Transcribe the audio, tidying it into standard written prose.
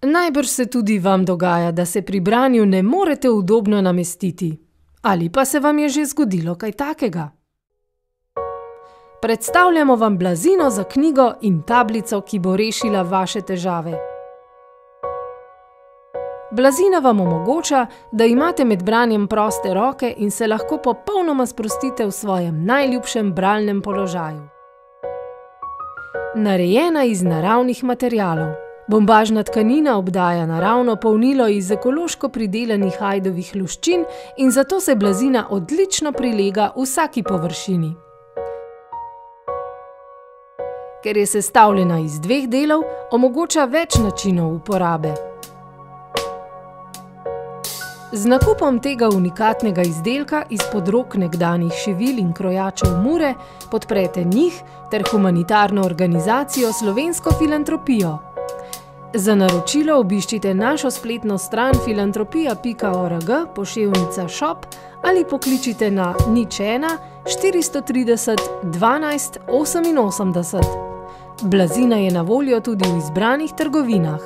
Najbrž se tudi vam dogaja, da se pri branju ne morete udobno namestiti. Ali pa se vam je že zgodilo kaj takega? Predstavljamo vam blazino za knjigo in tablico, ki bo rešila vaše težave. Blazina vam omogoča, da imate med branjem proste roke in se lahko popolnoma sprostite v svojem najljubšem bralnem položaju. Narejena iz naravnih materialov. Bombažna tkanina obdaja naravno polnilo iz ekološko pridelanih ajdovih luščin in zato se blazina odlično prilega vsaki površini. Ker je sestavljena iz 2 delov, omogoča več načinov uporabe. Z nakupom tega unikatnega izdelka izpod rok nekdanjih šivil in krojačev Mure podprete njih ter humanitarno organizacijo Slovensko filantropijo. Za naročilo obiščite našo spletno stran filantropija.org /shop ali pokličite na 01 430 12 88. Blazina je na voljo tudi v izbranih trgovinah.